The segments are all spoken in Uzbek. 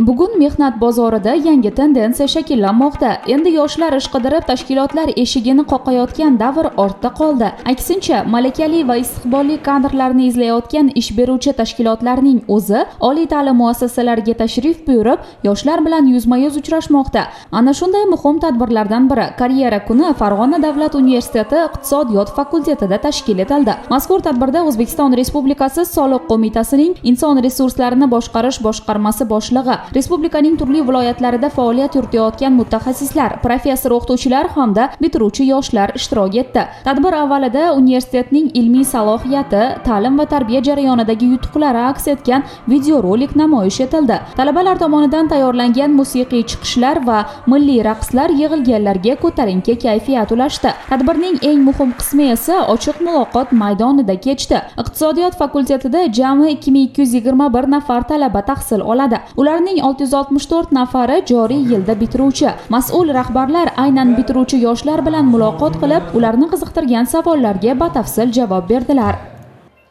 Bugun mehnat bozorida yangi tendensiya shakllanmoqda. Endi yoshlar ish qidirib tashkilotlar eshigini qoqayotgan davr ortda qoldi. Aksincha, malakali va istiqbolli kadrlarni izlayotgan ish beruvchi tashkilotlarning o'zi oliy ta'lim muassasalariga tashrif buyurib, yoshlar bilan yuzma-yuz uchrashmoqda. Ana shunday muhim tadbirlardan biri Karyera kuni Farg'ona davlat universiteti iqtisodiyot fakultetida tashkil etildi. Mazkur tadbirda O'zbekiston Respublikasi Soliq qo'mitasining inson resurslarini boshqarish boshqarmasi boshlig'i, Respublikaning turli viloyatlarida faoliyat yuritayotgan mutaxassislar, professor-o'qituvchilar hamda bitiruvchi yoshlar ishtirok etdi. Tadbir avvalida universitetning ilmiy salohiyati, ta'lim va tarbiya jarayonidagi yutuqlari aks etgan videorolik namoyish etildi. Talabalar tomonidan tayyorlangan musiqiy chiqishlar va milliy raqslar yig'ilganlarga ko'tarinki kayfiyat ulashdi. Tadbirning eng muhim qismi esa ochiq muloqot maydonida kechdi. Iqtisodiyot fakultetida jami 2221 nafar talaba tahsil oladi. Ularning 664 nafari joriy yilda bitiruvchi. Mas'ul rahbarlar aynan bitiruvchi yoshlar bilan muloqot qilib, ularni qiziqtirgan savollarga batafsil javob berdilar.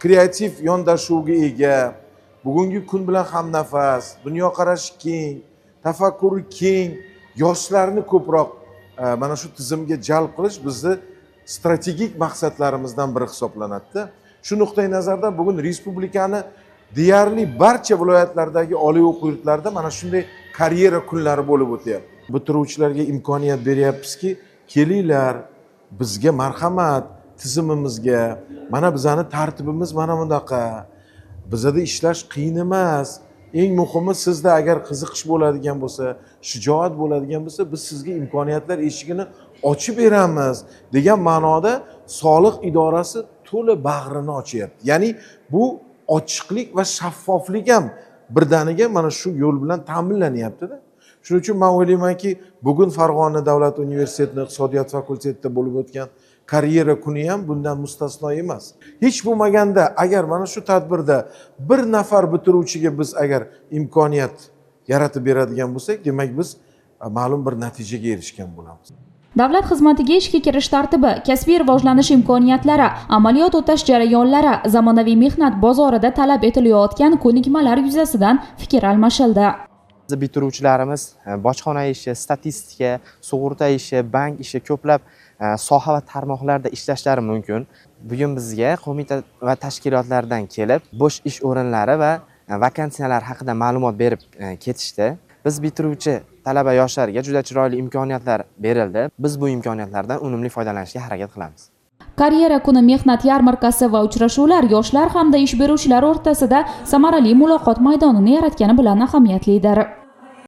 Kreativ yondashuvga ega, bugungi kun bilan hamnafas, dunyoqarashi keng, tafakkuri keng yoshlarni ko'proq mana shu tizimga jalb qilish bizni strategik maqsadlarimizdan biri hisoblanadi. Shu nuqtai nazardan bugun respublikani deyarli barcha viloyatlardagi oliy o'quv yurtlarida mana shunday karyera kunlari bo'lib o'tyapti. Bitiruvchilarga imkoniyat beryapmizki, kelinglar, bizga marhamat, tizimimizga, mana bizani tartibimiz mana bunaqa. Bizda ishlash qiyin emas. Eng muhimi, sizda agar qiziqish bo'ladigan bo'lsa, shijoat bo'ladigan bo'lsa, biz sizga imkoniyatlar eshigini ochib beramiz degan ma'noda soliq idorasi to'la bag'rini ochyapti. Ya'ni bu ochiqlik va shaffoflik ham birdaniga mana shu yo'l bilan ta'minlanyapti-da. Shuning uchun men o'ylaymanki, bugun Farg'ona davlat universitetining iqtisodiyot fakultetida bo'lib o'tgan karyera kuni ham bundan mustasno emas. Hech bo'lmaganda agar mana shu tadbirda bir nafar bitiruvchiga biz agar imkoniyat yaratib beradigan bo'lsak, demak biz ma'lum bir natijaga erishgan bo'lamiz. Davlat xizmatiga ishga kirish tartibi, kasbiy rivojlanish imkoniyatlari, amaliyot o'tash jarayonlari, zamonaviy mehnat bozorida talab etilayotgan ko'nikmalar yuzasidan fikr almashildi. Bitiruvchilarimiz bojxona ishi, statistika, sug'urta ishi, bank ishi ko'plab soha va tarmoqlarda ishlashlari mumkin. Bugun bizga qo'mita va tashkilotlardan kelib, bo'sh ish o'rinlari va vakansiyalar haqida ma'lumot berib ketishdi. Biz bitiruvchi talaba yoshlarga juda chiroyli imkoniyatlar berildi. Biz bu imkoniyatlardan unumli foydalanishga harakat qilamiz. Karyera kuni mehnat yarmarkasi va uchrashuvlar yoshlar hamda ish beruvchilar o'rtasida samarali muloqot maydonini yaratgani bilan ahamiyatlidir.